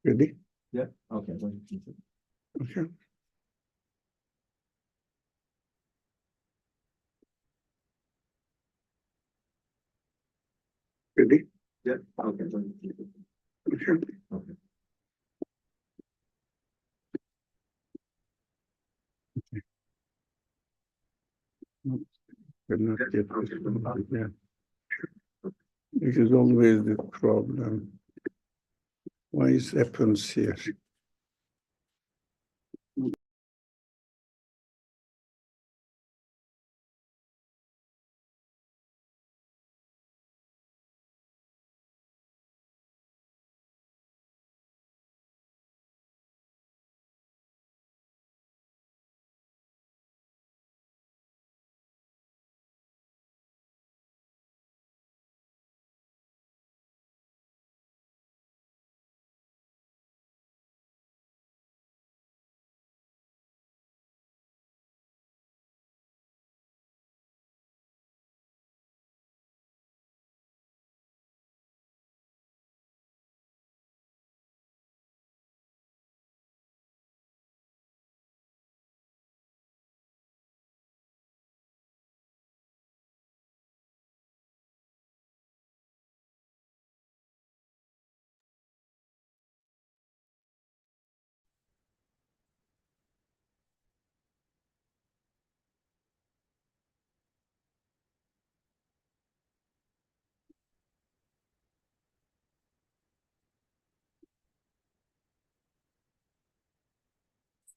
Ready? Yeah. Okay. Okay. Ready? Yeah. Okay. Okay. Okay. We're not Yeah. yet. Okay. Yeah. This is always the problem. Why is happens here?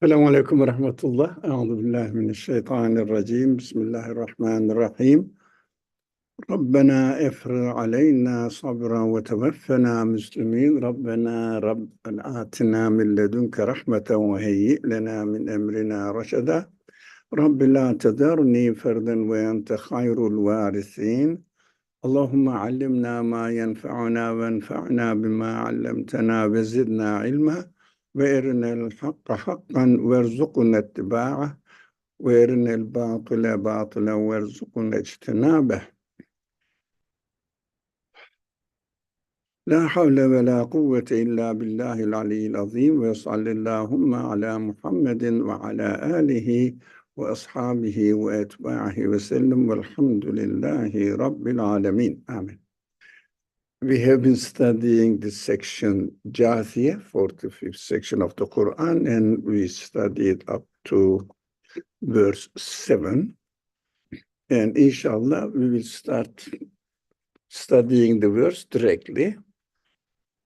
السلام عليكم ورحمة الله. أعوذ بالله من الشيطان الرجيم. بسم الله الرحمن الرحيم. ربنا افرغ علينا صبرا وتوفنا مسلمين. ربنا آتنا من لدنك رحمة وهيئ لنا من أمرنا رشدا. رب لا تذرني فردا وأنت خير الوارثين. اللهم علمنا ما ينفعنا وانفعنا بما علمتنا وزدنا علما وارنا الحق حقا وارزقنا اتباعه وارنا الباطل باطلا وارزقنا اجتنابه. لا حول ولا قوة إلا بالله العلي العظيم. وصل اللهم على محمد وعلى آله وأصحابه وأتباعه وسلم والحمد لله رب العالمين. Amen. We have been studying this section, Jathiyah, 45th section of the Qur'an, and we studied up to verse 7. And inshallah, we will start studying the verse directly.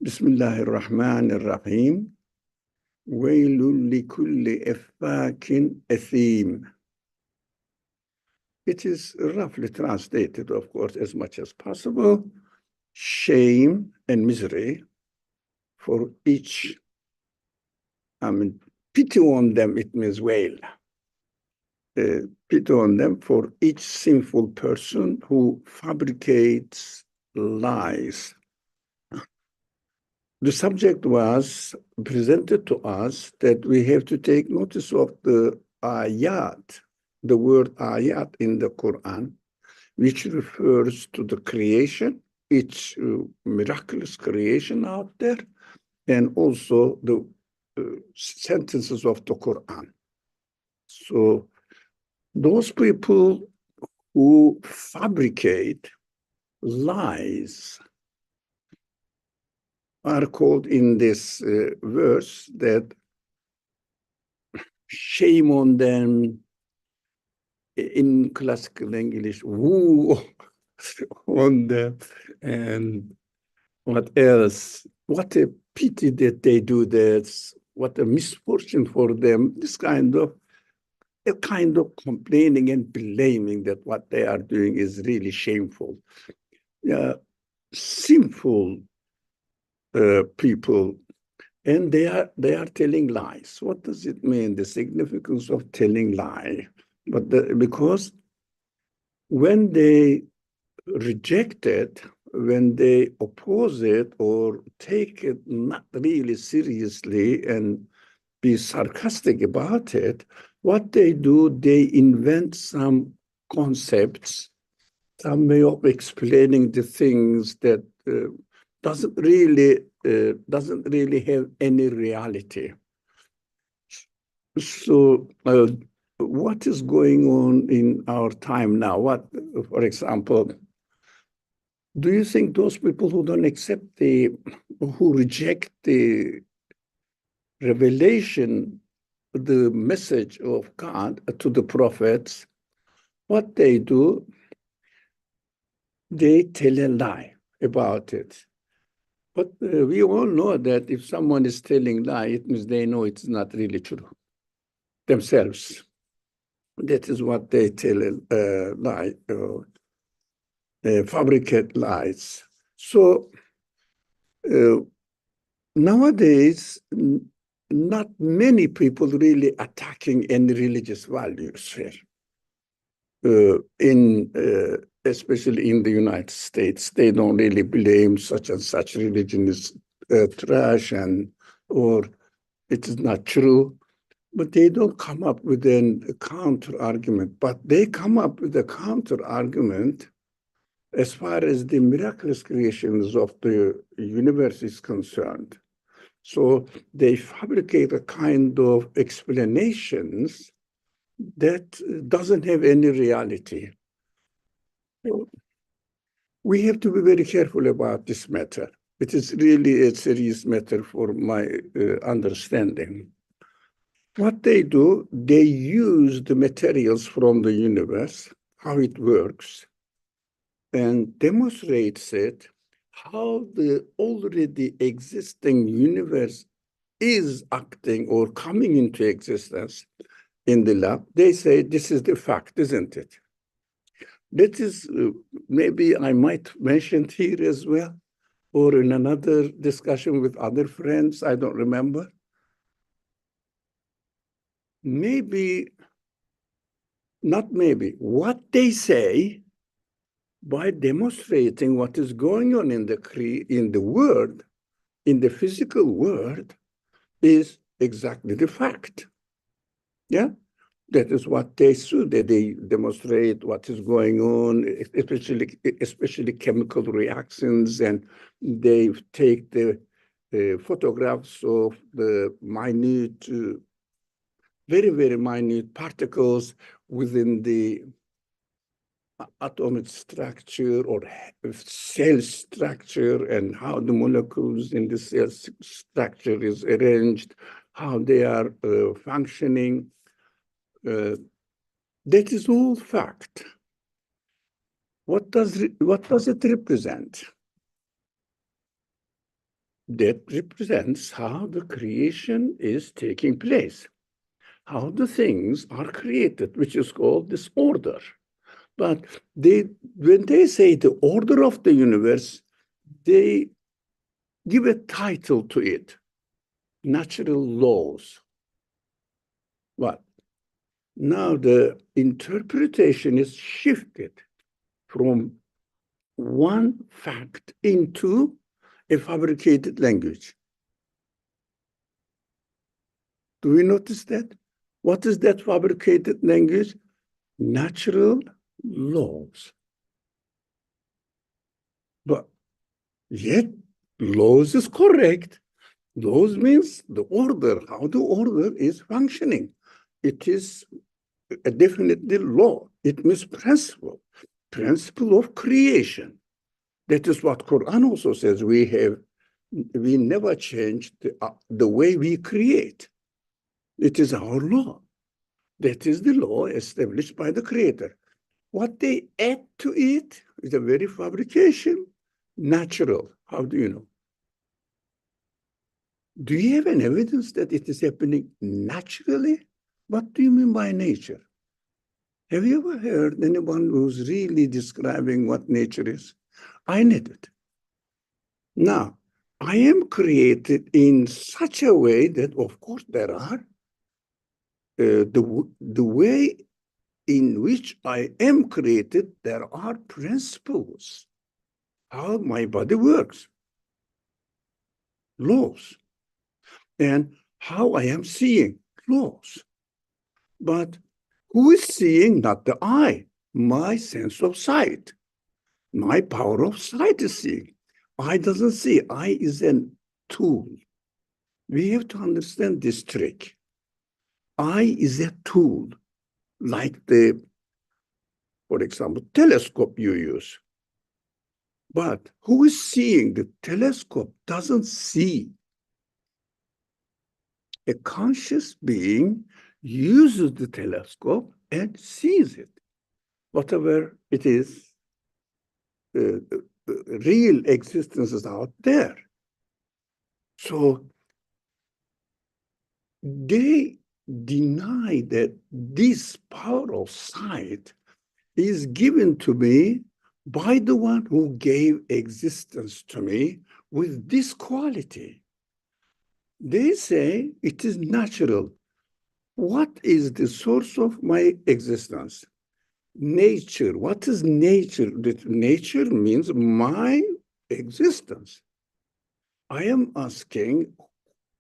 Bismillahir Rahmanir Rahim. Wailul likulli affakin athim. It is roughly translated, of course, as much as possible. Shame and misery for each, pity on them, it means wail. Pity on them for each sinful person who fabricates lies. The subject was presented to us that we have to take notice of the ayat, the word ayat in the Quran, which refers to the creation, each miraculous creation out there, and also the sentences of the Quran. So those people who fabricate lies are called in this verse that shame on them, in classical English, woe on them, and what else? What a pity that they do that, what a misfortune for them, this kind of complaining and blaming that what they are doing is really shameful. Sinful people, and they are telling lies. What does it mean? The significance of telling lie? Because when they reject it, when they oppose it or take it not really seriously and be sarcastic about it, what they do, they invent some concepts, some way of explaining the things that doesn't really have any reality. So what is going on in our time now? What, for example, do you think those people who don't accept who reject the revelation, the message of God to the prophets, what they do, they tell a lie about it. But we all know that if someone is telling lie, it means they know it's not really true themselves. That is what they tell lie, fabricate lies. So nowadays, not many people really attacking any religious values here. Especially in the United States, they don't really blame such and such religion is trash or it is not true. But they don't come up with a counter argument. But they come up with a counter argument as far as the miraculous creations of the universe is concerned. So they fabricate a kind of explanations that doesn't have any reality. We have to be very careful about this matter. It is really a serious matter for my understanding. What they do, they use the materials from the universe, how it works, and demonstrates it, how the already existing universe is acting or coming into existence in the lab. They say this is the fact, isn't it? That is, maybe I might mention here as well, or in another discussion with other friends, I don't remember. Maybe, not maybe, what they say by demonstrating what is going on in the world, in the physical world, is exactly the fact. Yeah? That is what they do. They demonstrate what is going on, especially chemical reactions, and they take the photographs of the minute, very, very minute particles within the atomic structure or cell structure, and how the molecules in the cell structure is arranged, how they are functioning. That is all fact. What does it represent? That represents how the creation is taking place, how the things are created, which is called this order. But when they say the order of the universe, they give a title to it, natural laws. What? Now the interpretation is shifted from one fact into a fabricated language. Do we notice that? What is that fabricated language? Natural laws. But yet, laws is correct. Laws means the order, how the order is functioning. It is a definitely law. It means principle of creation. That is what Qur'an also says. We never change the way we create. It is our law. That is the law established by the Creator. What they add to it is a very fabrication, natural. How do you know? Do you have an evidence that it is happening naturally? What do you mean by nature? Have you ever heard anyone who's really describing what nature is? I need it. Now, I am created in such a way that, of course, there are the way in which I am created, there are principles, how my body works, laws, and how I am seeing, laws. But who is seeing? Not the eye, my sense of sight. My power of sight is seeing. I doesn't see. I is a tool. We have to understand this trick. I is a tool, like the, for example, telescope you use. But who is seeing the telescope doesn't see. A conscious being uses the telescope and sees it. Whatever it is, real existence is out there. So they deny that this power of sight is given to me by the one who gave existence to me with this quality. They say it is natural. What is the source of my existence? Nature. What is nature? Nature means my existence. I am asking,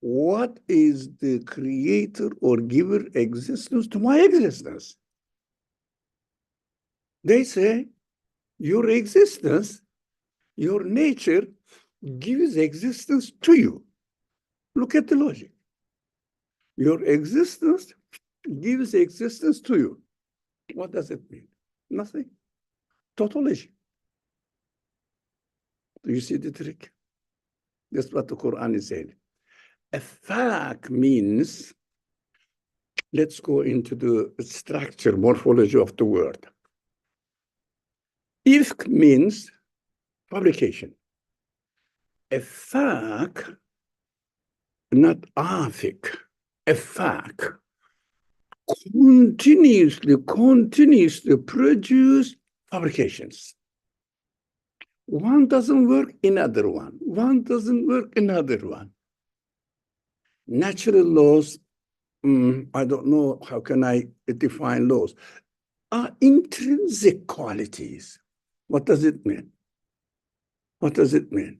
what is the creator or giver existence to my existence? They say, your existence, your nature gives existence to you. Look at the logic. Your existence gives existence to you. What does it mean? Nothing. Tautology. Do you see the trick? That's what the Quran is saying. A fact means, let's go into the structure, morphology of the word. Ifk means fabrication. A fact, not afik, a fact continuously produce fabrications. One doesn't work, another one. One doesn't work, another one. Natural laws, I don't know, how can I define laws? Are intrinsic qualities. What does it mean? What does it mean?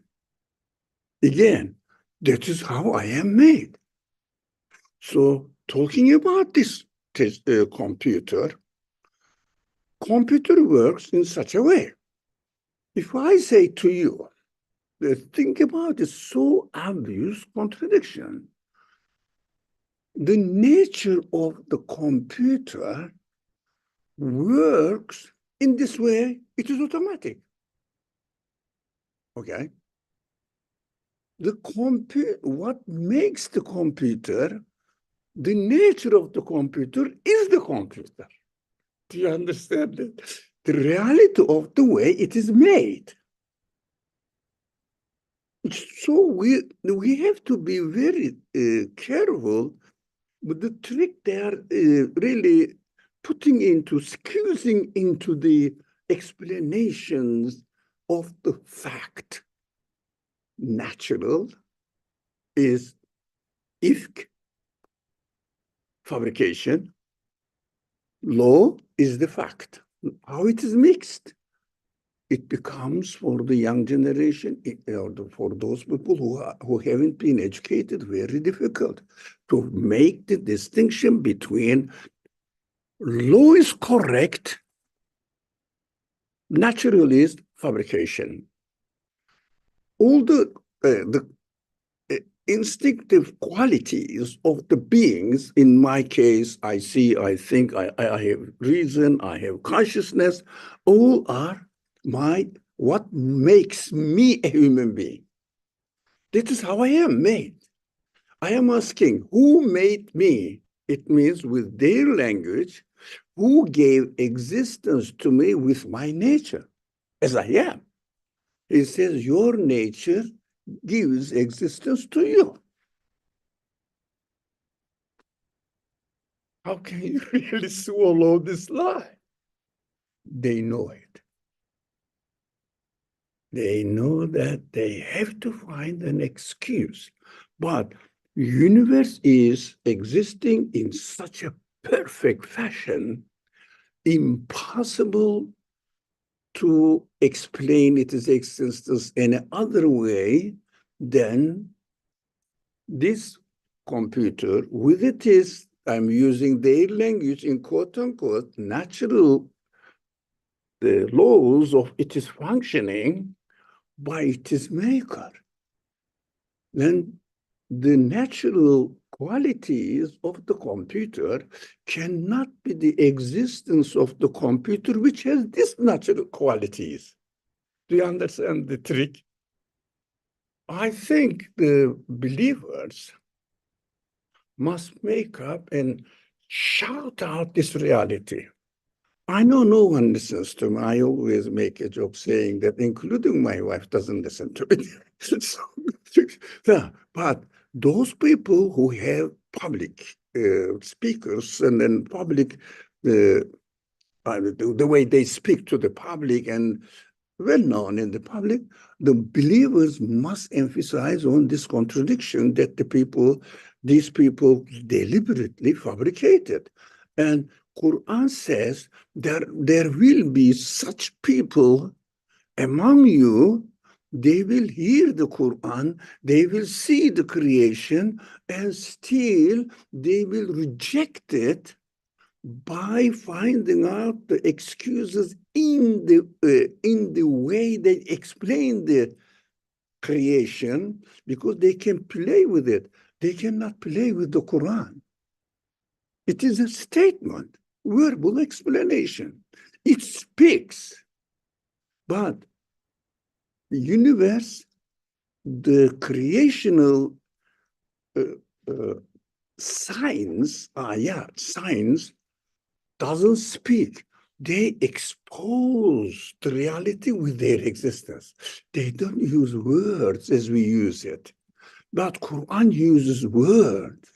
Again, that is how I am made. So talking about this computer works in such a way. If I say to you, think about this so obvious contradiction. The nature of the computer works in this way, it is automatic. Okay? What makes the computer, the nature of the computer is the computer. Do you understand it? The reality of the way it is made. So we have to be very careful with the trick they are really squeezing into the explanations of the fact. Natural is ifk, fabrication. Law is the fact. How it is mixed, it becomes for the young generation, or for those people who haven't been educated, very difficult to make the distinction between law is correct, natural is fabrication. All the instinctive qualities of the beings, in my case, I see, I think, I have reason, I have consciousness, all are what makes me a human being. This is how I am made. I am asking, who made me? It means with their language, who gave existence to me with my nature, as I am. It says, your nature gives existence to you. How can you really swallow this lie? They know it. They know that they have to find an excuse. But universe is existing in such a perfect fashion, impossible to explain its existence any other way than this computer, with it is, I'm using their language in quote unquote, natural, the laws of its functioning, by its maker. Then the natural qualities of the computer cannot be the existence of the computer which has these natural qualities. Do you understand the trick? I think the believers must make up and shout out this reality. I know no one listens to me. I always make a joke saying that, including my wife doesn't listen to me. But those people who have public speakers and then public, the way they speak to the public and well known in the public, the believers must emphasize on this contradiction that these people deliberately fabricated. And Qur'an says there will be such people among you. They will hear the Qur'an, they will see the creation, and still they will reject it by finding out the excuses in the way they explain the creation, because they can play with it. They cannot play with the Quran. It is a statement, verbal explanation. It speaks. But the universe, the creational science, science doesn't speak. They expose the reality with their existence. They don't use words as we use it. But Quran uses words.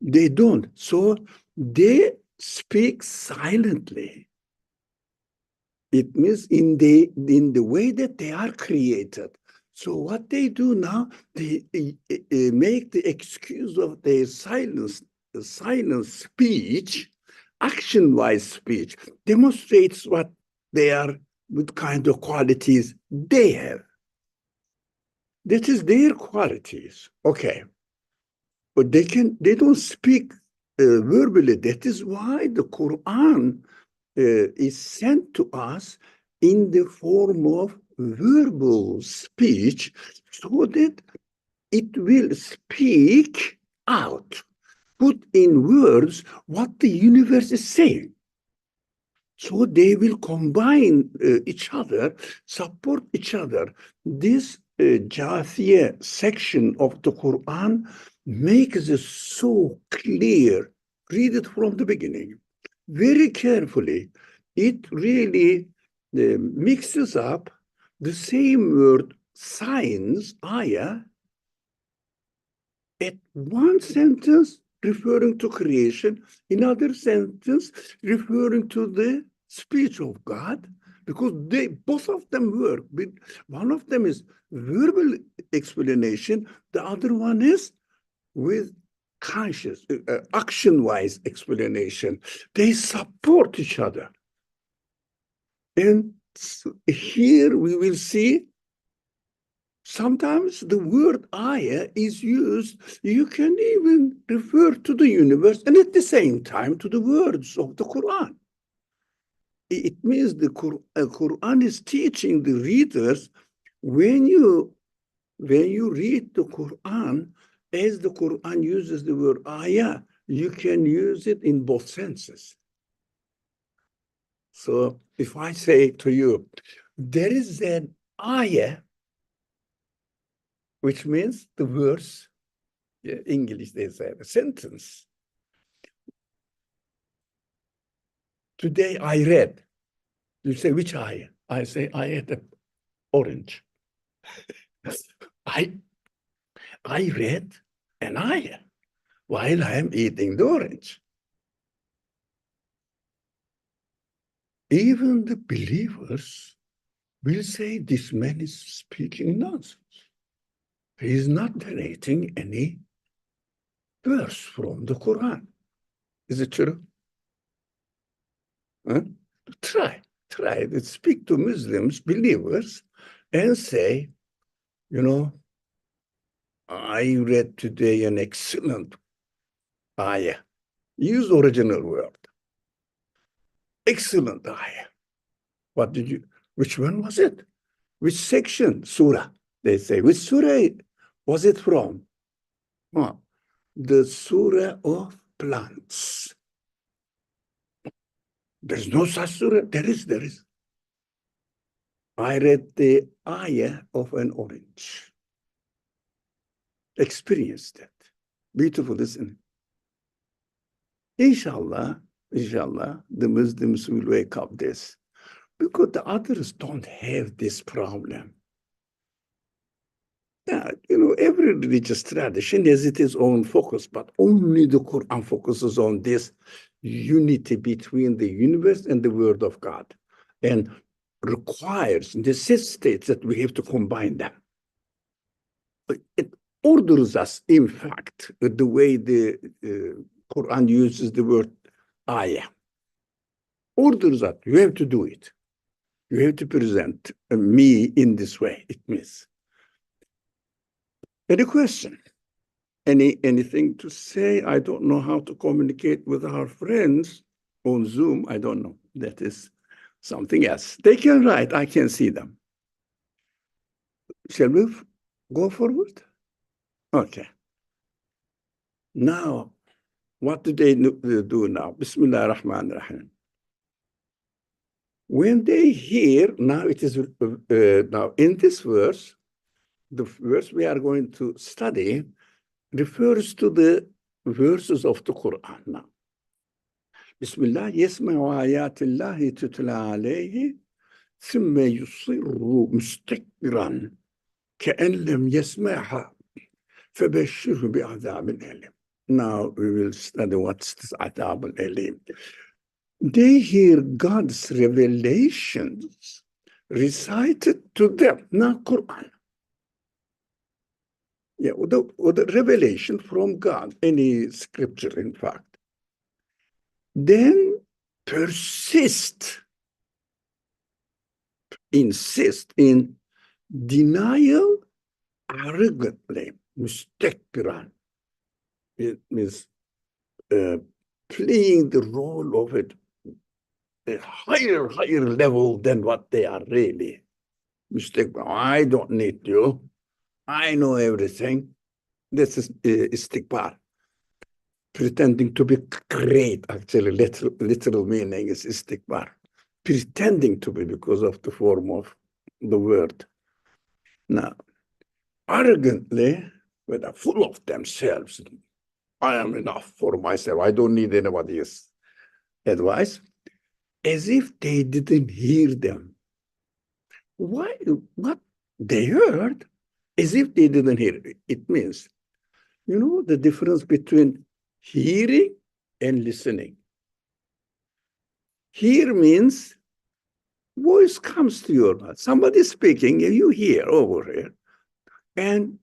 They don't. So they speak silently. It means in the way that they are created. So what they do now, they make the excuse of their silent speech, action-wise speech, demonstrates what they are, what kind of qualities they have. That is their qualities. Okay. But they don't speak verbally. That is why the Quran is sent to us in the form of verbal speech, so that it will speak out, put in words what the universe is saying. So they will combine each other, support each other. This Jathiyah section of the Quran makes it so clear. Read it from the beginning very carefully. It really mixes up the same word, science, ayah, at one sentence referring to creation, another sentence referring to the speech of God, because both of them work. One of them is verbal explanation, the other one is with conscious, action-wise explanation. They support each other. And here we will see sometimes the word ayah is used. You can even refer to the universe and at the same time to the words of the Quran. It means the Quran is teaching the readers, when you read the Quran, as the Quran uses the word ayah, you can use it in both senses. So if I say to you, there is an ayah, which means the verse, English they say a sentence. Today I read. You say, which ayah? I say, I ate an orange. I read an ayah while I am eating the orange. Even the believers will say, this man is speaking nonsense. He is not narrating any verse from the Quran. Is it true? Huh? Try to speak to Muslims, believers, and say, I read today an excellent ayah. Use original word. Excellent ayah. Which one was it? Which section? Surah. They say, which surah was it from? Oh, the surah of plants. There's no such surah. There is. I read the ayah of an orange. Experienced that. Beautiful, isn't it? Inshallah, the Muslims will wake up this. Because the others don't have this problem. Yeah, every religious tradition has its own focus, but only the Quran focuses on this unity between the universe and the Word of God, and necessitates that we have to combine them. It orders us, in fact, the way the Quran uses the word ayah. Orders us, you have to do it. You have to present me in this way, it means. Any question? Anything to say? I don't know how to communicate with our friends on Zoom. I don't know. That is something else. They can write. I can see them. Shall we go forward? Okay. Now, what do they do now? Bismillah ar-Rahman ar-Rahim. When they hear, now it is, now in this verse, the verse we are going to study refers to the verses of the Quran now. Bismillah, yasma'u ayatillahi tutla alayhi, thumma yusirru mustakbiran, ka'an lam yasma'ha, fabashshirhu bi'adhabin alim. Now we will study what's this adhab al-alim. They hear God's revelations recited to them, not Quran. Yeah, or the revelation from God, any scripture, in fact. Then insist in denial arrogantly, mustakbiran. It means playing the role of it a higher level than what they are really. Mustakbiran, I don't need you. I know everything. This is istikbar. Pretending to be great, actually, literal meaning is istikbar. Pretending to be because of the form of the word. Now, arrogantly, when they're full of themselves, I am enough for myself. I don't need anybody else's advice, as if they didn't hear them. Why? What they heard, as if they didn't hear it. It means, the difference between hearing and listening. Hear means voice comes to your mouth. Somebody speaking, and you hear over here. And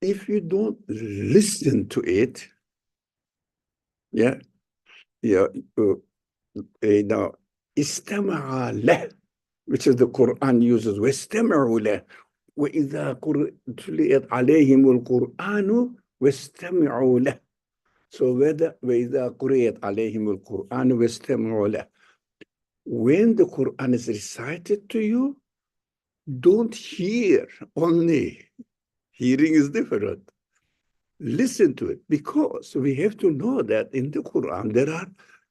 if you don't listen to it, now, istama'a leh, which is the Quran uses, وَاسْتَمِعُوا لَهُ وَإِذَا تُلِيَتْ عَلَيْهِمُ الْقُرْآنُ وَاسْتَمِعُوا لَهُ. So وَإِذَا قُرِيَتْ عَلَيْهِمُ الْقُرْآنُ وَاسْتَمِعُوا لَهُ. When the Quran is recited to you, don't hear only. Hearing is different. Listen to it, because we have to know that in the Quran there are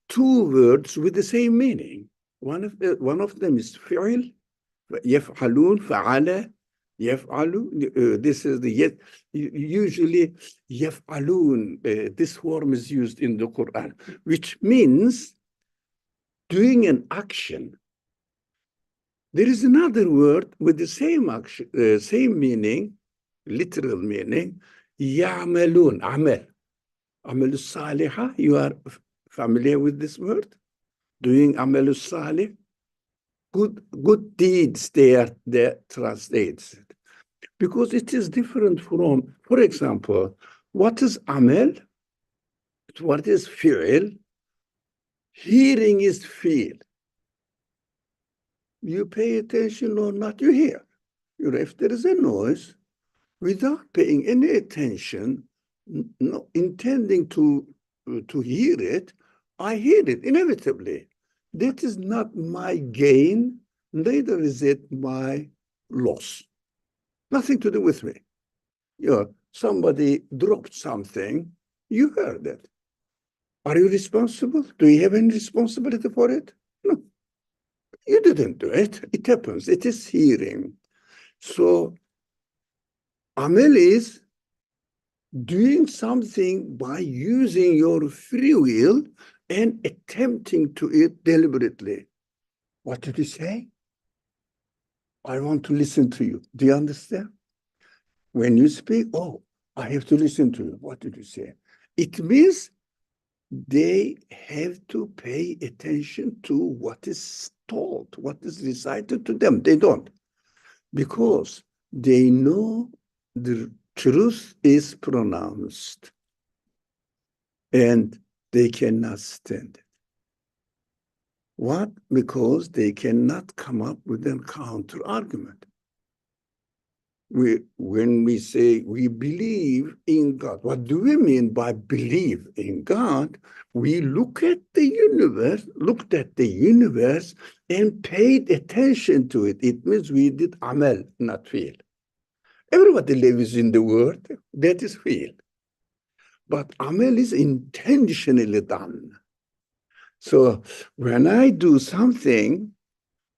two words with the same meaning. One of them is fi'il, يفعلون, فعل, يفعل. This is the usually يفعلون. This form is used in the Quran, which means doing an action. There is another word with the same action, same meaning, literal meaning. يعملون, عمل. عمل الصالحة. You are familiar with this word? Doing عمل الصالح. Good deeds, they translates. Because it is different from, for example, what is عمل? What is fi'il? Hearing is feel. You pay attention or not, you hear. If there is a noise, without paying any attention, no, intending to hear it, I hear it inevitably. That is not my gain. neither is it my loss. Nothing to do with me. Somebody dropped something, you heard it. Are you responsible? Do you have any responsibility for it? No. You didn't do it. It happens. It is hearing. So, Amel is doing something by using your free will and attempting to it deliberately. What did you say? I want to listen to you. Do you understand? When you speak, oh, I have to listen to you. What did you say? It means they have to pay attention to what is told, what is recited to them. They don't, because they know the truth is pronounced and they cannot stand it. What? Because they cannot come up with a counter argument. When we say we believe in God, what do we mean by believe in God? We looked at the universe and paid attention to it. It means we did amal, not feel. Everybody lives in the world, that is feel. But amal is intentionally done. So when I do something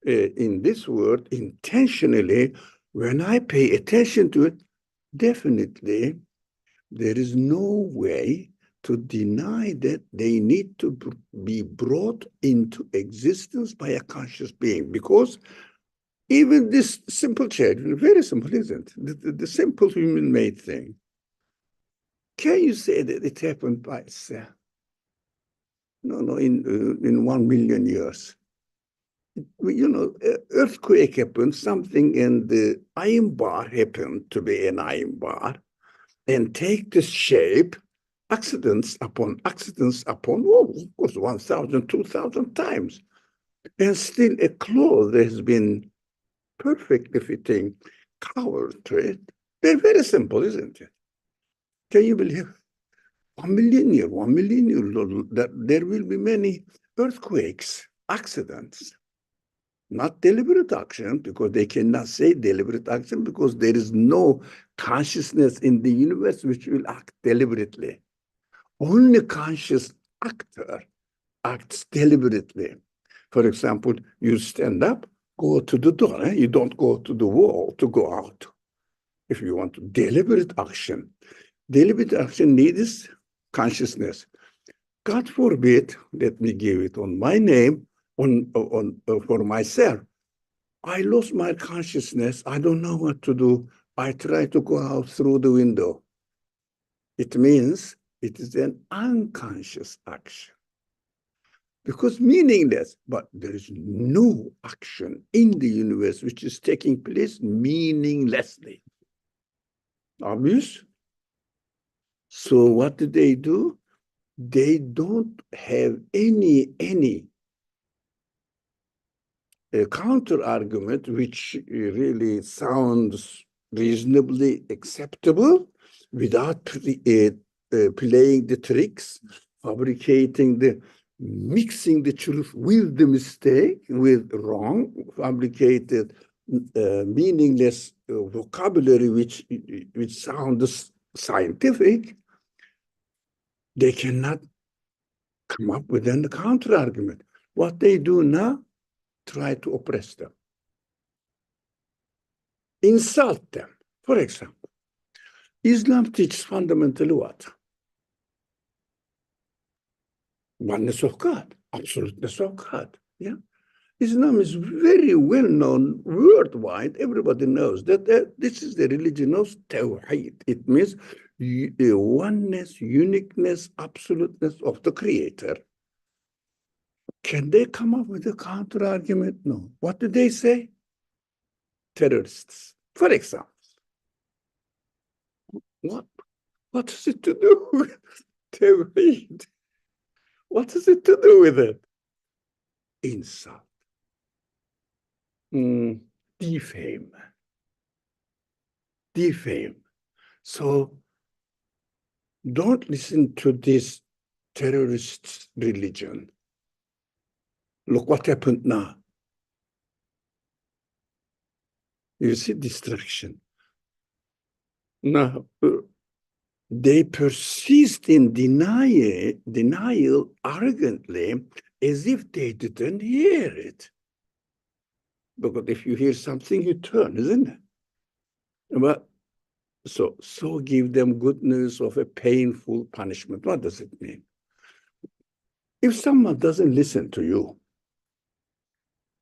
in this world intentionally, when I pay attention to it, definitely there is no way to deny that they need to be brought into existence by a conscious being. Because even this simple change, very simple, isn't it? The simple human-made thing. Can you say that it happened by itself? No, in 1 million years. Earthquake happened, something in the iron bar happened to be an iron bar, and take this shape, accidents upon, oh, of course, 1,000, 2,000 times. And still a cloth has been perfectly fitting color to it. They're very simple, isn't it? Can you believe 1 million years, that there will be many earthquakes, accidents? Not deliberate action, because they cannot say deliberate action, because there is no consciousness in the universe which will act deliberately. Only conscious actor acts deliberately. For example, you stand up, go to the door. You don't go to the wall to go out. If you want to deliberate action needs consciousness. God forbid, let me give it on my name, for myself. I lost my consciousness. I don't know what to do. I try to go out through the window. It means it is an unconscious action. Because meaningless, but there is no action in the universe which is taking place meaninglessly. Obvious? So what do? They don't have any counter argument which really sounds reasonably acceptable without playing the tricks, mixing the truth with the mistake, with wrong, fabricated meaningless vocabulary which sounds scientific. They cannot come up with a counter argument. What they do now, try to oppress them, insult them. For example, Islam teaches fundamentally what? Oneness of God, absoluteness of God. Yeah, Islam is very well known worldwide. Everybody knows that this is the religion of Tawheed. It means oneness, uniqueness, absoluteness of the Creator. Can they come up with a counter argument? No. What do they say? Terrorists, for example. What is it to do with Tawheed? What is it to do with it? Insult. Defame. So don't listen to this terrorist religion. Look what happened now. You see distraction. Now, they persist in denial arrogantly as if they didn't hear it. Because if you hear something, you turn, isn't it? But so give them good news of a painful punishment. What does it mean? If someone doesn't listen to you,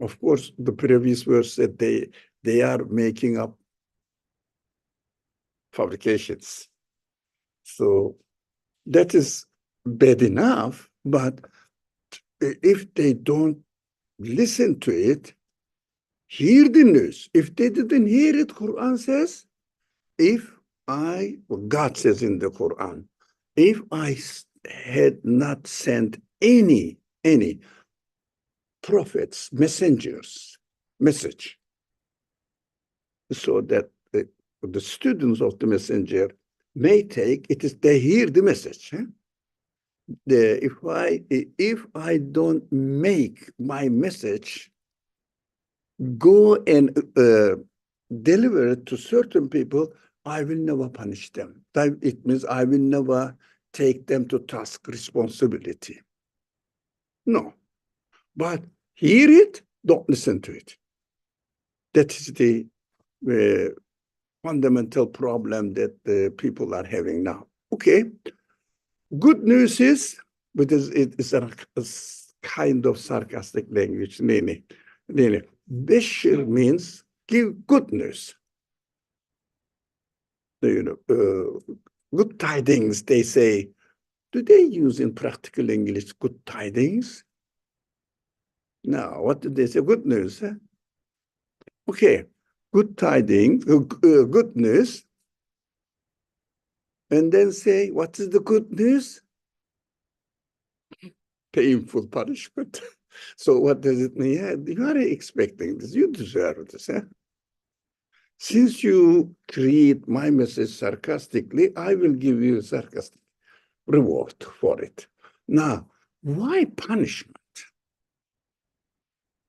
of course, the previous verse said they are making up fabrications. So that is bad enough, but if they don't listen to it, hear the news. If they didn't hear it, Quran says, God says in the Quran, if I had not sent any prophets, messengers, message, so that the students of the messenger may take it is they hear the message. If I don't make my message go and deliver it to certain people, I will never punish them. It means I will never take them to task responsibility. No. But hear it, don't listen to it. That is the fundamental problem that the people are having now. Okay. Good news is, but it's a kind of sarcastic language, Nene. Bashir means give good news. Good tidings, they say. Do they use in practical English good tidings? No, what do they say? Good news. Huh? Okay, good tidings, good news. And then say, what is the good news? Painful punishment. So what does it mean? Yeah, you are expecting this. You deserve this. Huh? Since you treat my message sarcastically, I will give you a sarcastic reward for it. Now, why punishment?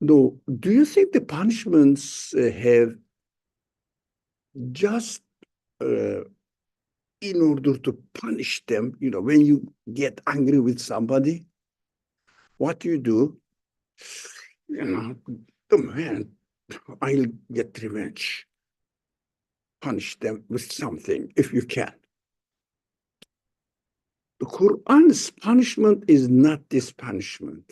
No, do you think the punishments have just in order to punish them, when you get angry with somebody, what you do, the man, I'll get revenge. Punish them with something if you can. The Quran's punishment is not this punishment.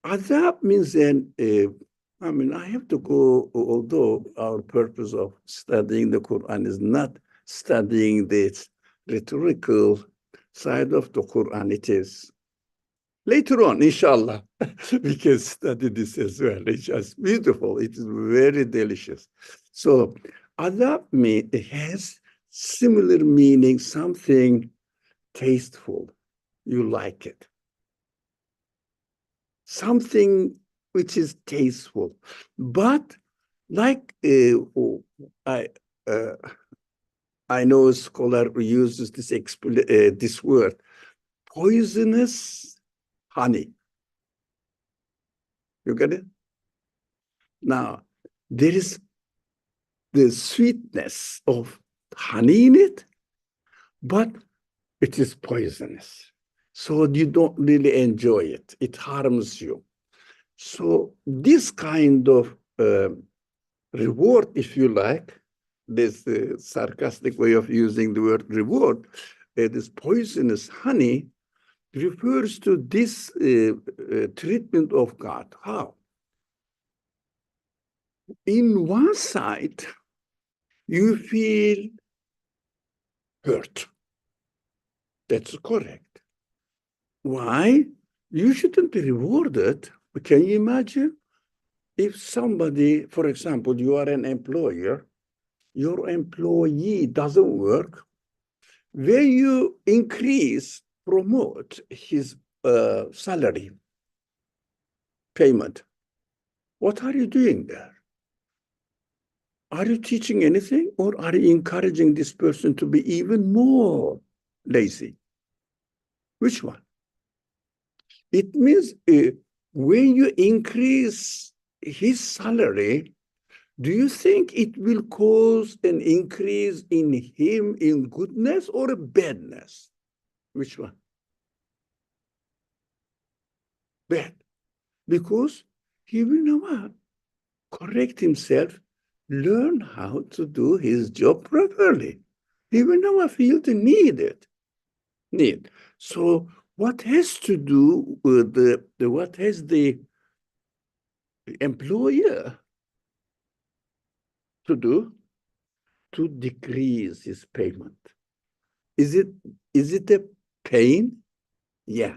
Adab means then, I have to go, although our purpose of studying the Quran is not studying this rhetorical side of the Quran, it is. Later on, inshallah, we can study this as well. It's just beautiful. It is very delicious. So, adab it has similar meaning, something tasteful. You like it. Something which is tasteful. But like I know a scholar who uses this word, poisonous honey. You get it? Now, there is the sweetness of honey in it, but it is poisonous. So you don't really enjoy it. It harms you. So this kind of reward, if you like, this sarcastic way of using the word reward, this poisonous honey refers to this treatment of God. How? In one side, you feel hurt. That's correct. Why? You shouldn't be rewarded. Can you imagine if somebody, for example, you are an employer, your employee doesn't work, when you promote his salary payment, what are you doing there? Are you teaching anything, or are you encouraging this person to be even more lazy? Which one? It means when you increase his salary, do you think it will cause an increase in him in goodness or badness? Which one? Bad. Because he will never correct himself, learn how to do his job properly. He will never feel the need. So what has to do with what has the employer to do to decrease his payment? Is it a pain? Yeah.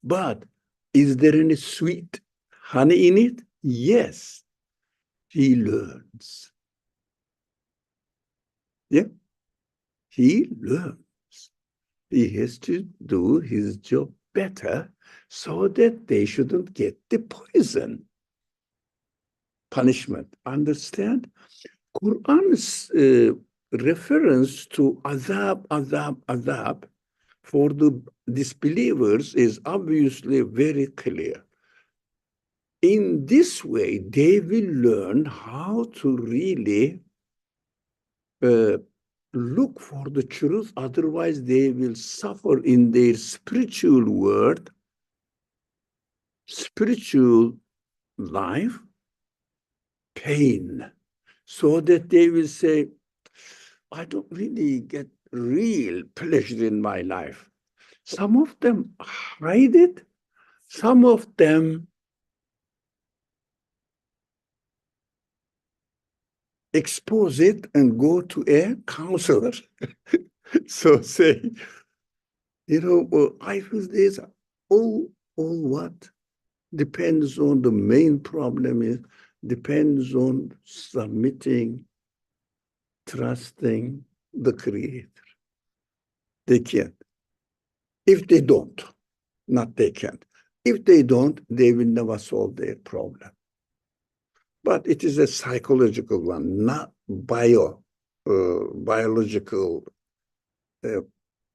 But is there any sweet honey in it? Yes. He learns. Yeah. He learns. He has to do his job better so that they shouldn't get the poison punishment. Understand? Qur'an's reference to azab for the disbelievers is obviously very clear. In this way, they will learn how to really look for the truth. Otherwise, they will suffer in their spiritual world, spiritual life, pain, so that they will say, I don't really get real pleasure in my life. Some of them hide it, some of them expose it and go to a counselor. So say, I feel this, all what? Depends on the main problem is, depends on submitting, trusting the Creator. They can't. If they don't, not they can't. If they don't, they will never solve their problem. But it is a psychological one, not biological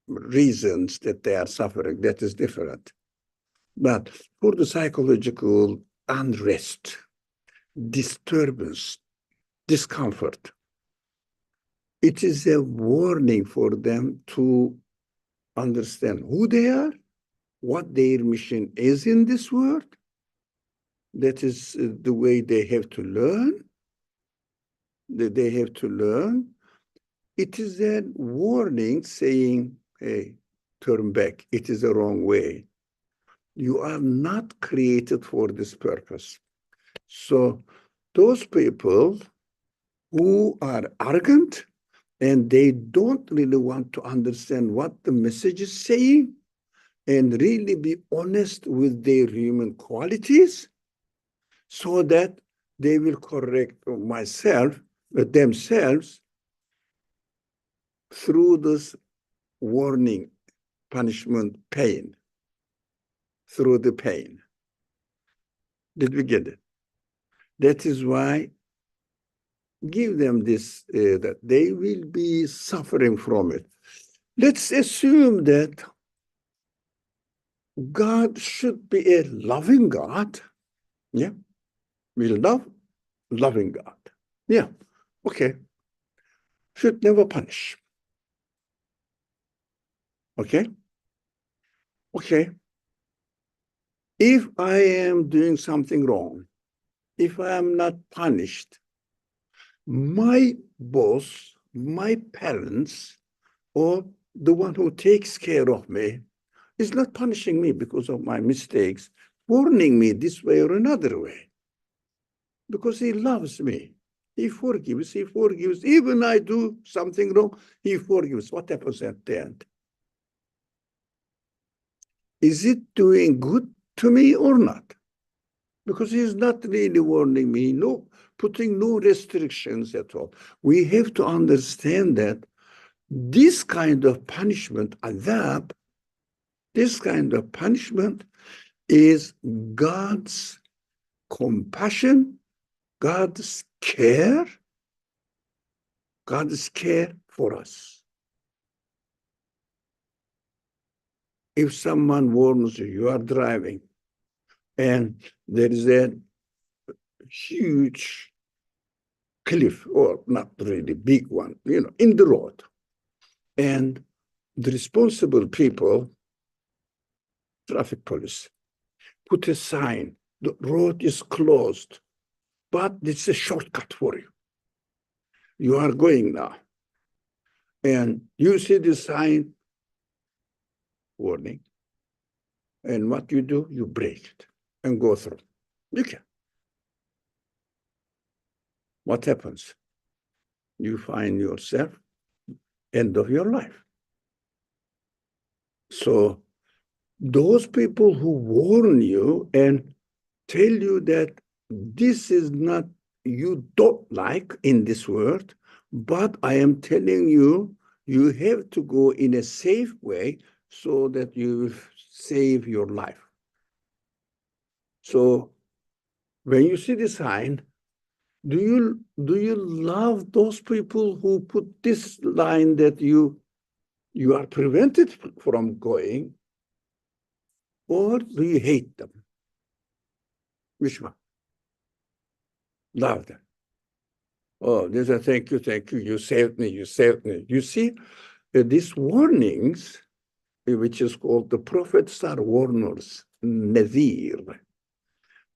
reasons that they are suffering. That is different. But for the psychological unrest, disturbance, discomfort, it is a warning for them to understand who they are, what their mission is in this world. That is the way they have to learn. They have to learn. It is a warning saying, hey, turn back. It is the wrong way. You are not created for this purpose. So those people who are arrogant and they don't really want to understand what the message is saying and really be honest with their human qualities so that they will correct themselves through this warning, punishment, pain, through the pain. Did we get it? That is why give them this, that they will be suffering from it. Let's assume that God should be a loving God. Yeah, we love loving God. Yeah, okay. Should never punish. Okay? Okay. If I am doing something wrong, if I am not punished, my boss, my parents, or the one who takes care of me is not punishing me because of my mistakes, warning me this way or another way. Because he loves me. He forgives. Even I do something wrong, he forgives. What happens at the end? Is it doing good to me or not? Because he's not really warning me, putting no restrictions at all. We have to understand that this kind of punishment, adab, this kind of punishment is God's compassion, God's care for us. If someone warns you, you are driving, and there is a huge cliff, or not really big one, in the road. And the responsible people, traffic police, put a sign, the road is closed, but it's a shortcut for you. You are going now. And you see the sign, warning. And what you do, you break it and go through. You can. What happens? You find yourself end of your life. So those people who warn you and tell you that this is not, you don't like in this world, but I am telling you, you have to go in a safe way so that you will save your life. So when you see the sign, do you love those people who put this line that you are prevented from going, or do you hate them? Which one? Love them. Oh, there's a thank you, you saved me, you saved me. You see, these warnings, which is called the prophets are warners, Nadir.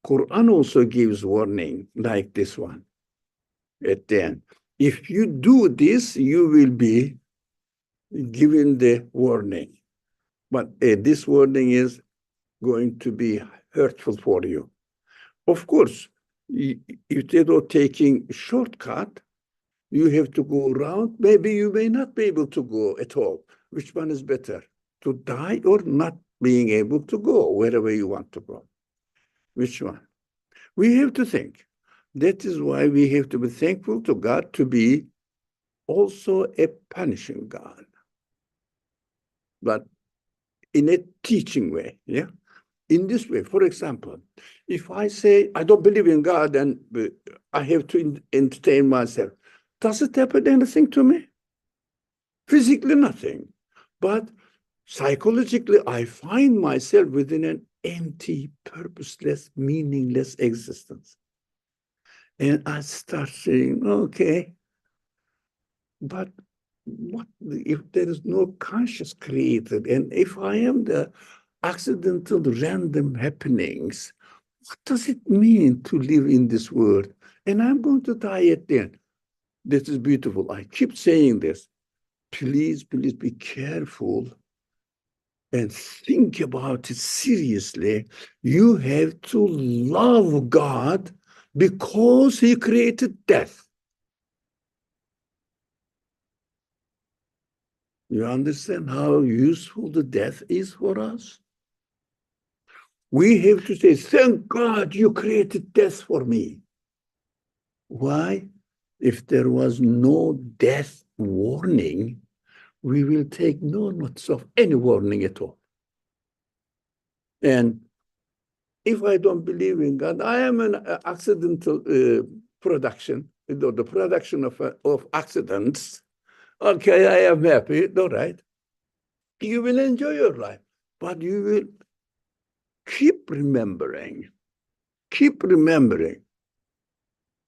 Qur'an also gives warning like this one at the end. If you do this, you will be given the warning. But this warning is going to be hurtful for you. Of course, instead of taking a shortcut, you have to go around. Maybe you may not be able to go at all. Which one is better? To die or not being able to go wherever you want to go? Which one? We have to think. That is why we have to be thankful to God to be also a punishing God, but in a teaching way, yeah? In this way, for example, if I say, I don't believe in God and I have to entertain myself, does it happen anything to me? Physically, nothing. But psychologically, I find myself within an empty, purposeless, meaningless existence. And I start saying, okay, but what if there is no conscious created? And if I am the accidental, random happenings, what does it mean to live in this world? And I'm going to die at the end. This is beautiful. I keep saying this. Please, please be careful and think about it seriously. You have to love God because He created death. You understand how useful the death is for us? We have to say, thank God you created death for me. Why? If there was no death warning, we will take no notice of any warning at all. And if I don't believe in God, I am an accidental production, the production of accidents. Okay, I am happy, all right. You will enjoy your life, but you will keep remembering.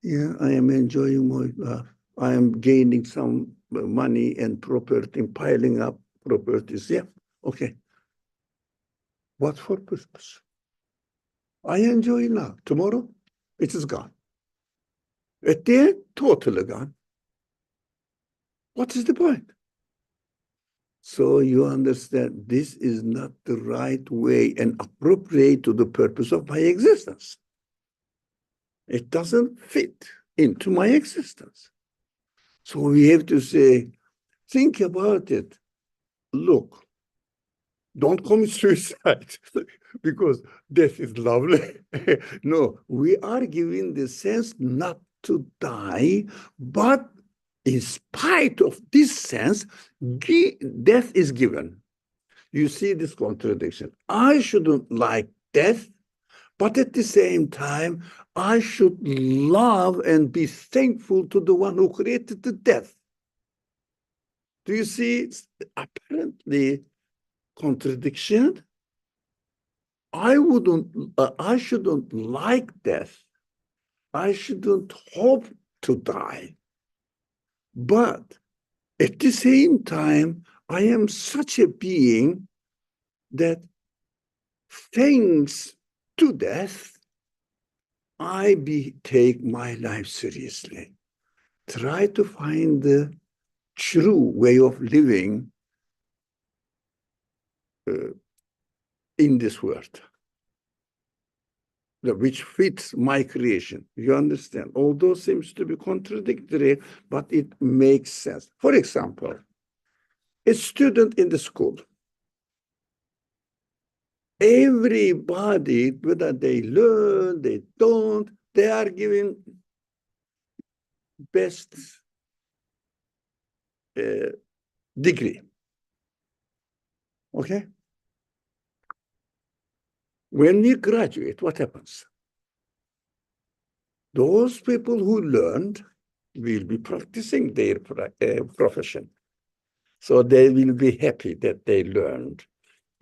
Yeah, I am enjoying my life. I am gaining some money and property, piling up properties. Yeah, okay. What for purpose? I enjoy now. Tomorrow, it is gone. At the end, totally gone. What is the point? So you understand this is not the right way and appropriate to the purpose of my existence. It doesn't fit into my existence. So we have to say, think about it. Look, don't commit suicide because death is lovely. No, we are given the sense not to die, but in spite of this sense, death is given. You see this contradiction. I shouldn't like death, but at the same time, I should love and be thankful to the one who created the death. Do you see? Apparently, contradiction. I shouldn't like death. I shouldn't hope to die. But at the same time, I am such a being that thanks to death, take my life seriously. Try to find the true way of living in this world, which fits my creation. You understand? Although seems to be contradictory, but it makes sense. For example, a student in the school, everybody, whether they learn, they don't, they are giving best degree. Okay? When we graduate, what happens? Those people who learned will be practicing their profession. So they will be happy that they learned.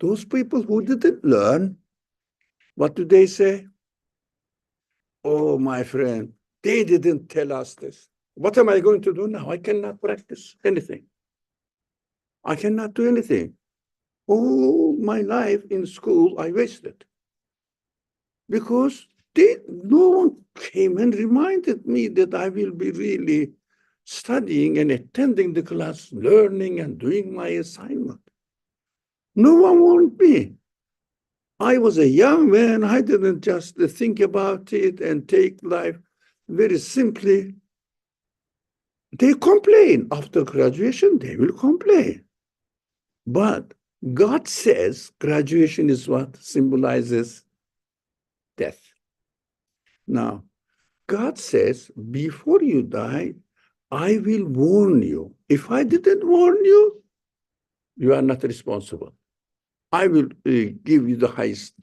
Those people who didn't learn, what do they say? Oh, my friend, they didn't tell us this. What am I going to do now? I cannot practice anything. I cannot do anything. All my life in school, I wasted. Because no one came and reminded me that I will be really studying and attending the class, learning and doing my assignment. No one warned me. I was a young man. I didn't just think about it and take life very simply. They complain. After graduation, they will complain. But God says graduation is what symbolizes death. Now, God says, before you die, I will warn you. If I didn't warn you, you are not responsible. I will give you the highest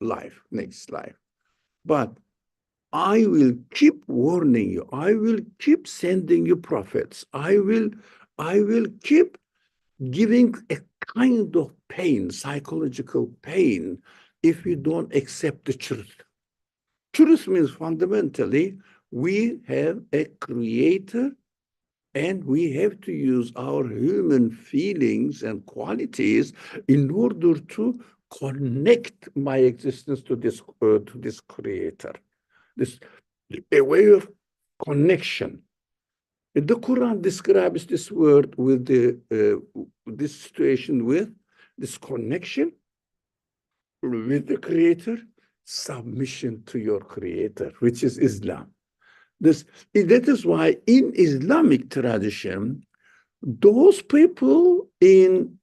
life, next life. But I will keep warning you. I will keep sending you prophets. I will keep giving a kind of pain, psychological pain, if you don't accept the truth. Truth means fundamentally, we have a creator and we have to use our human feelings and qualities in order to connect my existence to this creator. This a way of connection. The Quran describes this word with this situation with this connection with the creator, submission to your creator, which is Islam. That is why in Islamic tradition, those people in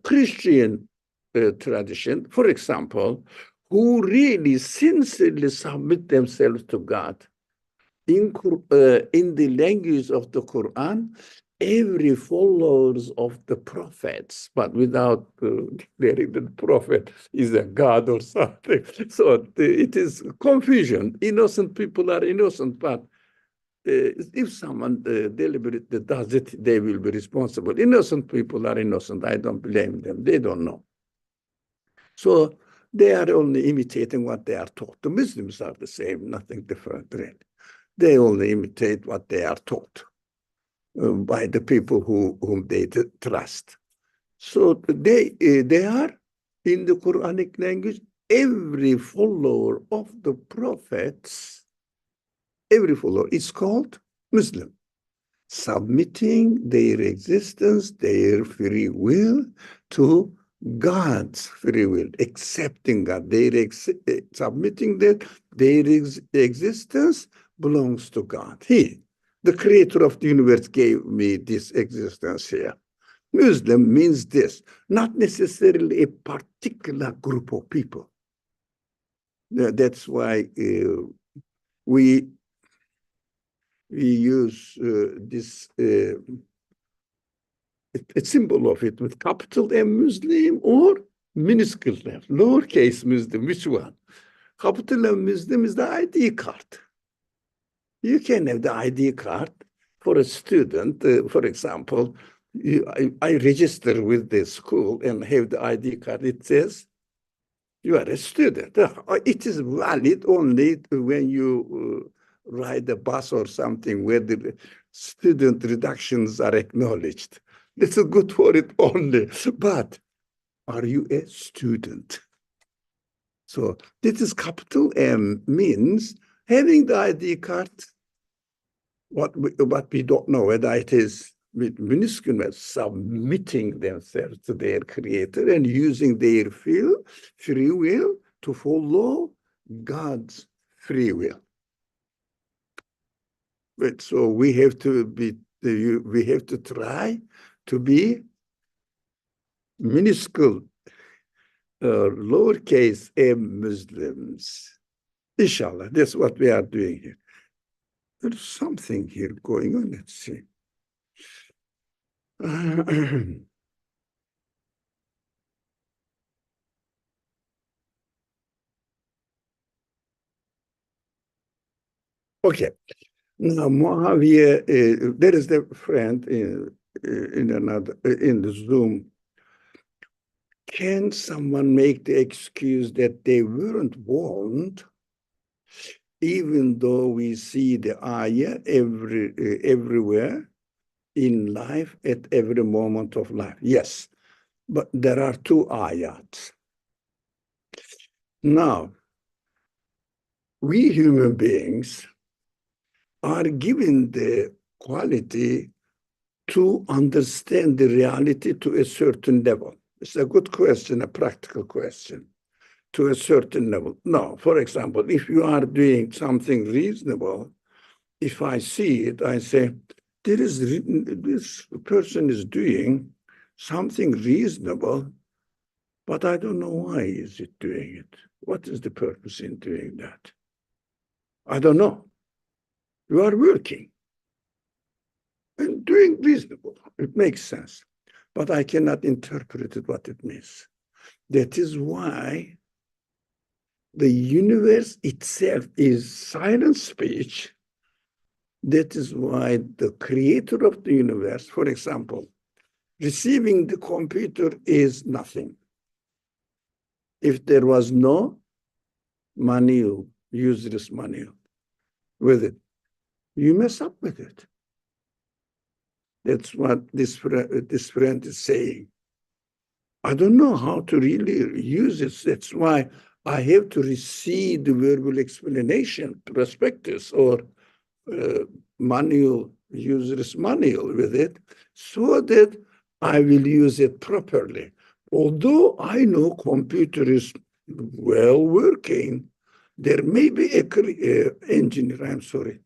Christian tradition, for example, who really sincerely submit themselves to God, in the language of the Quran, every followers of the prophets, but without declaring that the prophet is a god or something. So it is confusion. Innocent people are innocent, but if someone deliberately does it, they will be responsible. Innocent people are innocent. I don't blame them. They don't know. So they are only imitating what they are taught. The Muslims are the same, nothing different, really. They only imitate what they are taught by the people whom they trust. So they are, in the Quranic language, every follower of the prophets, every follower is called Muslim, submitting their existence, their free will to God's free will, accepting God, submitting that their existence belongs to God. He, the creator of the universe, gave me this existence here. Muslim means this, not necessarily a particular group of people. That's why we use this a symbol of it with capital M Muslim or minuscule M, lowercase Muslim. Which one? Capital M Muslim is the ID card. You can have the ID card for a student. For example, I register with the school and have the ID card. It says you are a student. It is valid only when you ride a bus or something where the student reductions are acknowledged. This is good for it only. But are you a student? So this is capital M means having the ID card, what we don't know whether it is with minuscule, submitting themselves to their creator and using their free will to follow God's free will. But so we have to try to be minuscule, lowercase m Muslims. Inshallah, that's what we are doing here. There's something here going on. Let's see. Okay. Now, Muawiyah, there is the friend in the Zoom. Can someone make the excuse that they weren't warned, even though we see the ayah everywhere in life at every moment of life? Yes, but there are two ayats. Now, we human beings are given the quality to understand the reality to a certain level. It's a good question, a practical question. To a certain level. No, for example, if you are doing something reasonable, if I see it, I say, this person is doing something reasonable, but I don't know why is it doing it. What is the purpose in doing that? I don't know. You are working and doing reasonable. It makes sense, but I cannot interpret it what it means. That is why the universe itself is silent speech. That is why the creator of the universe, for example, receiving the computer is nothing. If there was no manual, user's manual with it, you mess up with it. That's what this friend is saying. I don't know how to really use it. That's why I have to receive the verbal explanation, prospectus, or manual, user's manual with it, so that I will use it properly. Although I know computer is well working, there may be a engineer, I'm sorry.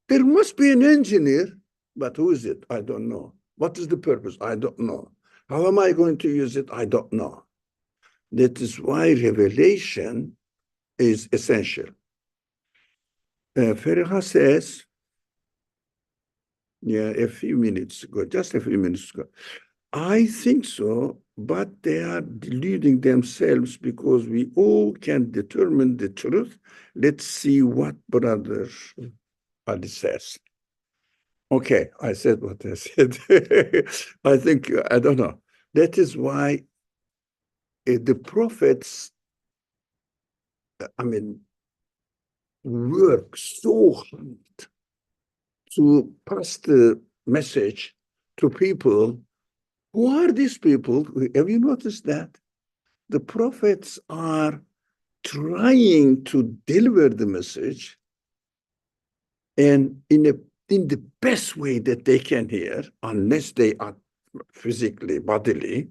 There must be an engineer, but who is it? I don't know. What is the purpose? I don't know. How am I going to use it? I don't know. That is why revelation is essential. Feriha says, yeah, a few minutes ago, just a few minutes ago, I think so, but they are deluding themselves because we all can determine the truth. Let's see what Brother Ali says. Okay, I said what I said. I think, I don't know. That is why the prophets, work so hard to pass the message to people. Who are these people? Have you noticed that? The prophets are trying to deliver the message, and in the best way that they can hear, unless they are physically, bodily,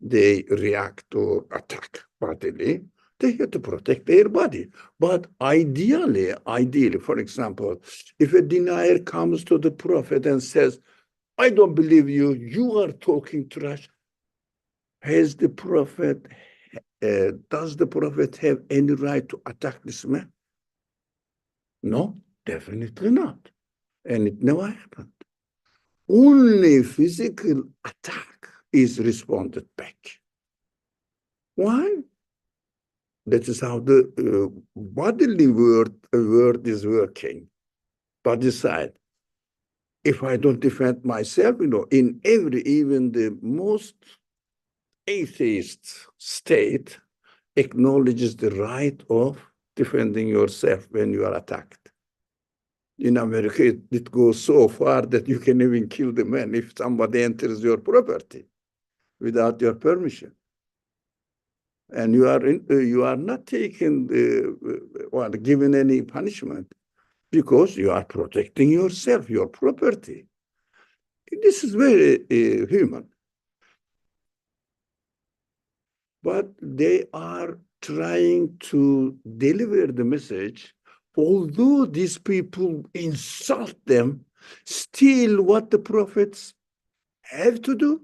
they react or attack bodily, they have to protect their body. But ideally, for example, if a denier comes to the prophet and says, I don't believe you, you are talking trash, does the prophet have any right to attack this man? No, definitely not. And it never happened. Only physical attack is responded back. Why? That is how the bodily word is working. Body side. If I don't defend myself, in even the most atheist state, acknowledges the right of defending yourself when you are attacked. In America, it goes so far that you can even kill the man if somebody enters your property without your permission. And you are not taken or given any punishment because you are protecting yourself, your property. This is very human. But they are trying to deliver the message, although these people insult them, still what the prophets have to do,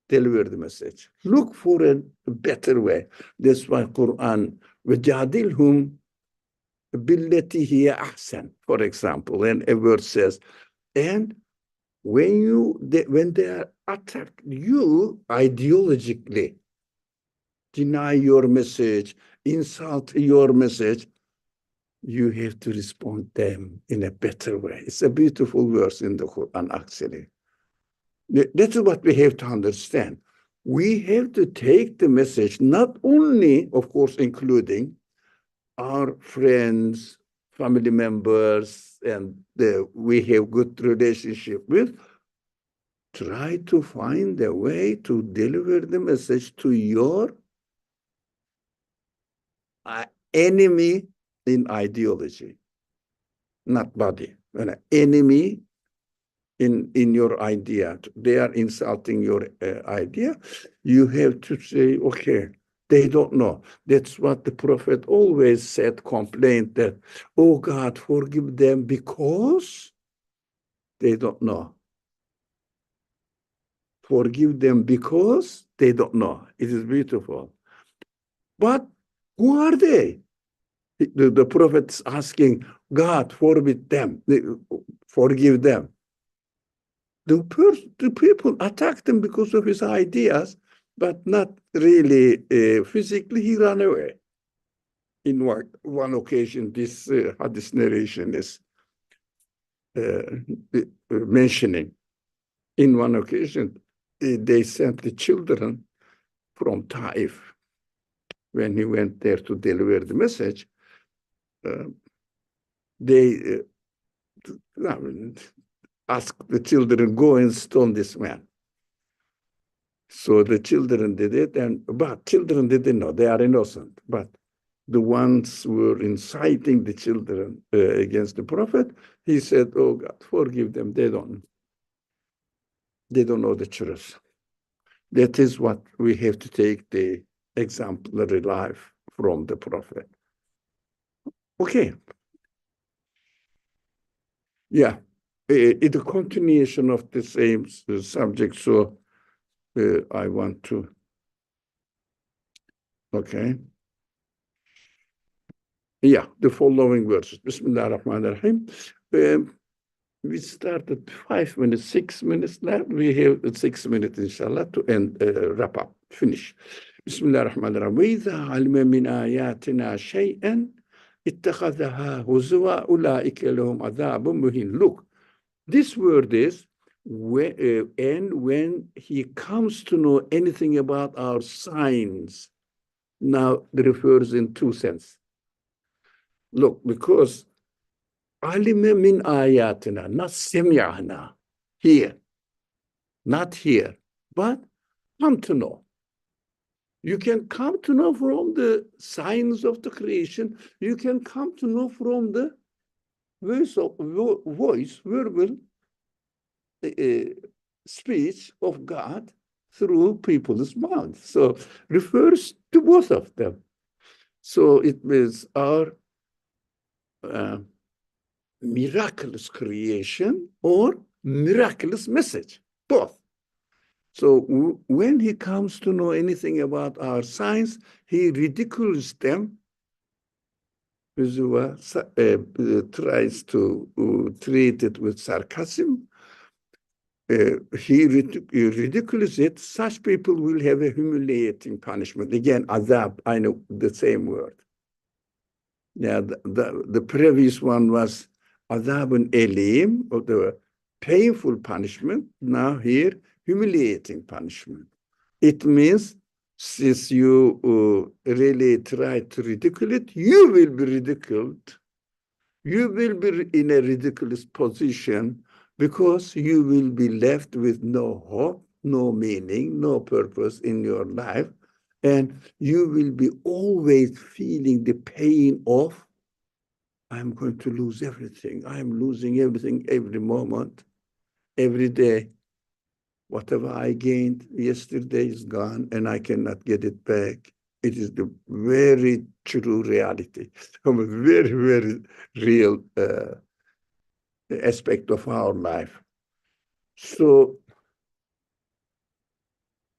deliver the message. Look for a better way. That's why Qur'an, وَجَادِلْهُمْ بِالَّتِي هِيَ أَحْسَنُ, for example, and a verse says, and when they are attacked you ideologically, deny your message, insult your message, you have to respond them in a better way. It's a beautiful verse in the Quran, actually. That's what we have to understand. We have to take the message, not only, of course, including our friends, family members, and we have good relationship with, try to find a way to deliver the message to your enemy in ideology, not body. An enemy in your idea. They are insulting your idea. You have to say, okay, they don't know. That's what the prophet always said, complained that, oh God, forgive them because they don't know. Forgive them because they don't know. It is beautiful. But who are they? The prophet's asking, God, forgive them. Forgive them. The people attacked him because of his ideas, but not really physically. He ran away. In one occasion, this hadith narration is mentioning. In one occasion, they sent the children from Taif. When he went there to deliver the message, they asked the children, go and stone this man. So the children did it, but children didn't know, they are innocent. But the ones who were inciting the children against the prophet, he said, oh God, forgive them, they don't know the truth. That is what we have to take the exemplary life from the prophet. Okay. Yeah, it's a continuation of the same subject, so I want to, okay. Yeah, the following verses. Bismillah ar-Rahman ar-Rahim. We started 5 minutes, 6 minutes left. We have 6 minutes, inshallah, to end, wrap up, finish. Bismillah ar-Rahman ar-Rahim. وَإِذَا عَلِمَ مِنْ آيَاتِنَا شَيْئًا اتَّخَذَهَا هُزُوًا أُولَٰئِكَ لَهُمْ عَذَابٌ مُهِينٌ. Look, this word is, when he comes to know anything about our signs, now it refers in two senses. Look, because alime min ayatina, not semi'ana, here, not here, but come to know. You can come to know from the signs of the creation. You can come to know from the voice, verbal speech of God through people's mouths. So refers to both of them. So it means our miraculous creation or miraculous message, both. So when he comes to know anything about our signs, he ridicules them, tries to treat it with sarcasm. He ridicules it. Such people will have a humiliating punishment. Again, azab, I know the same word. Yeah, the previous one was azabun elim, or the painful punishment. Now here, humiliating punishment. It means since you really try to ridicule it, you will be ridiculed. You will be in a ridiculous position because you will be left with no hope, no meaning, no purpose in your life. And you will be always feeling the pain of, I'm going to lose everything. I'm losing everything every moment, every day. Whatever I gained yesterday is gone and I cannot get it back. It is the very true reality, a very, very real aspect of our life. So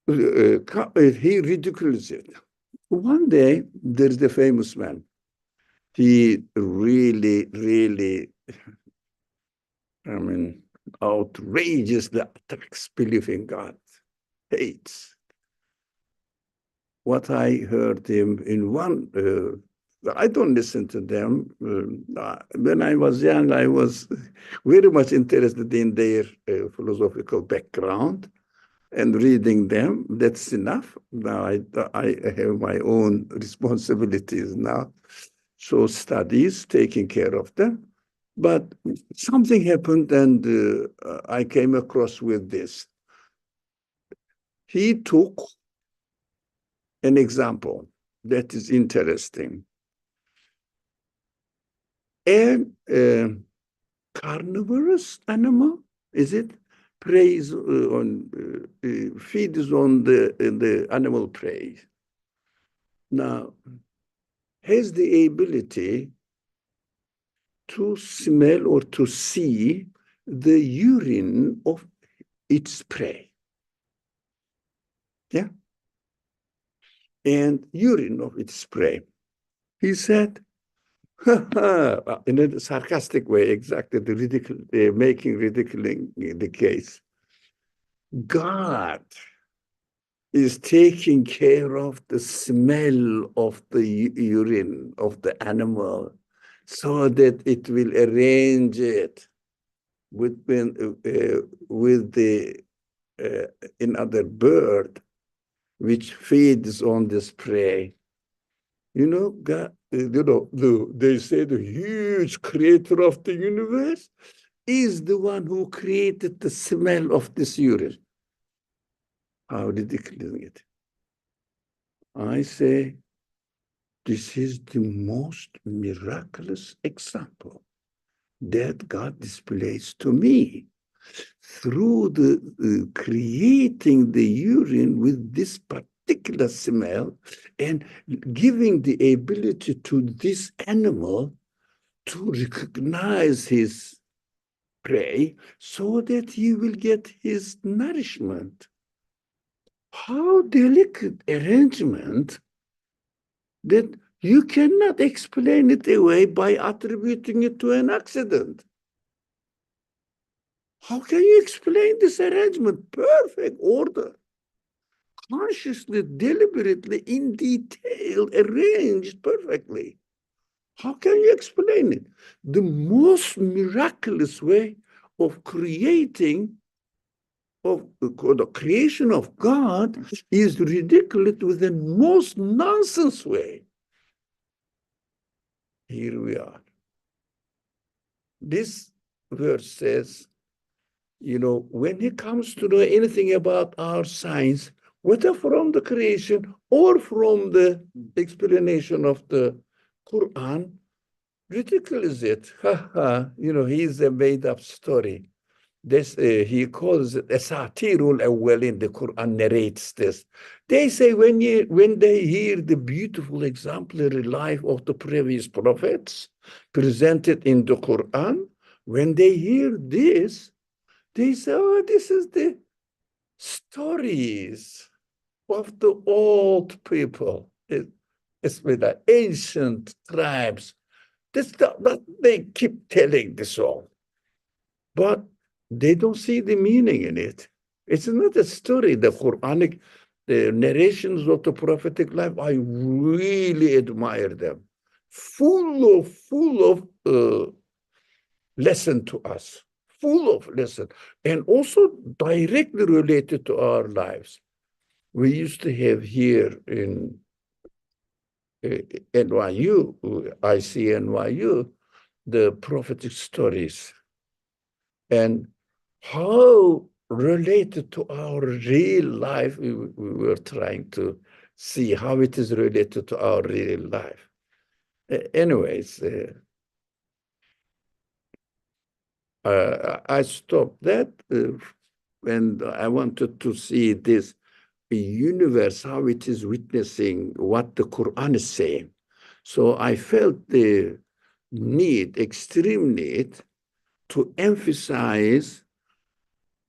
he ridicules it. One day, there's the famous man. He really, really, outrageously attacks belief in God, hates. What I heard him in one, I don't listen to them. When I was young, I was very much interested in their philosophical background and reading them. That's enough. Now I have my own responsibilities now. So studies, taking care of them. But something happened and I came across with this. He took an example that is interesting. A carnivorous animal, is it? Preys on, feeds on the animal prey. Now, has the ability to smell or to see the urine of its prey. Yeah? And urine of its prey. He said, in a sarcastic way, exactly, making ridiculing the case. God is taking care of the smell of the urine of the animal so that it will arrange it with the another bird which feeds on this prey. You know, God, they say the huge creator of the universe is the one who created the smell of this urine. How ridiculous is it? I say, this is the most miraculous example that God displays to me through the creating the urine with this particular smell and giving the ability to this animal to recognize his prey so that he will get his nourishment. How delicate arrangement that you cannot explain it away by attributing it to an accident. How can you explain this arrangement? Perfect order, consciously, deliberately, in detail, arranged perfectly. How can you explain it? The most miraculous way of creating, of the creation of God is ridiculous with the most nonsense way. Here we are. This verse says, when it comes to know anything about our science, whether from the creation or from the explanation of the Qur'an, ridiculous it. He's a made-up story. This he calls it asatirul awwalin. The Quran narrates this. They say when they hear the beautiful exemplary life of the previous prophets presented in the Quran, when they hear this, they say, "Oh, this is the stories of the old people. It's with the ancient tribes. They keep telling this all, but they don't see the meaning in it. It's not a story. The Quranic narrations of the prophetic life, I really admire them. Full of lesson to us, full of lesson, and also directly related to our lives. We used to have here in NYU, ICNYU, the prophetic stories, and how related to our real life we were trying to see how it is related to our real life. Anyways, I stopped that when I wanted to see this universe, how it is witnessing what the Quran is saying. So I felt the need, extreme need, to emphasize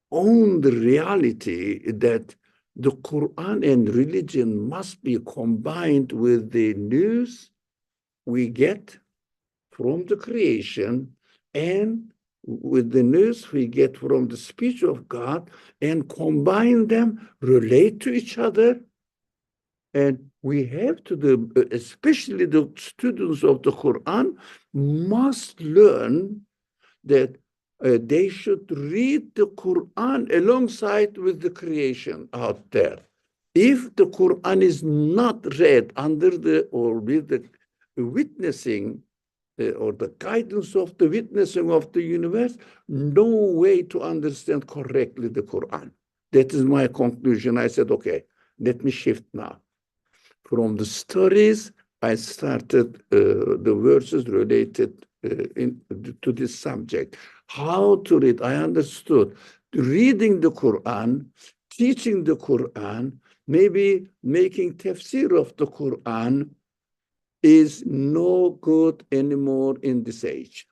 on the reality that the Quran and religion must be combined with the news we get from the creation and with the news we get from the speech of God, and combine them, relate to each other. And we have to do, especially the students of the Quran must learn that they should read the Quran alongside with the creation out there. If the Quran is not read under the or with the witnessing or the guidance of the witnessing of the universe, no way to understand correctly the Quran. That is my conclusion. I said, okay, let me shift now. From the stories, I started the verses related to this subject. How to read, I understood. Reading the Quran, teaching the Quran, maybe making tafsir of the Quran is no good anymore in this age.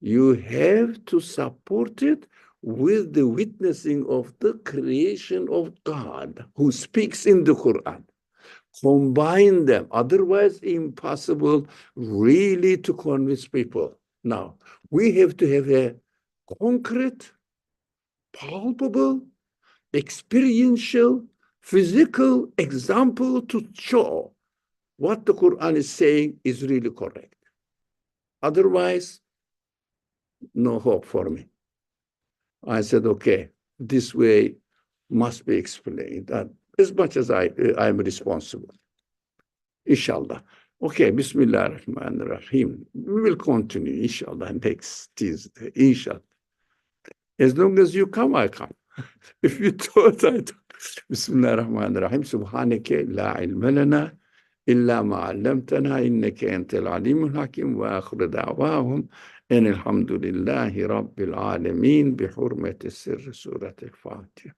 You have to support it with the witnessing of the creation of God who speaks in the Quran. Combine them, otherwise impossible really to convince people. Now, we have to have a concrete, palpable, experiential, physical example to show what the Quran is saying is really correct. Otherwise, no hope for me. I said, okay, this way must be explained, as much as I'm responsible. Inshallah. Okay, Bismillah ar-Rahman ar-Rahim. We will continue, inshallah, next Tuesday, inshallah. As long as you come, I come. If you don't, I don't. Bismillah ar-Rahman ar-Rahim. Subhanaka la ilma lana illa ma 'allamtana innaka antal alimul hakim wa akhiru da'wahum and alhamdulillahi rabbil alamin bi hurmati sirri surat al-Fatiha.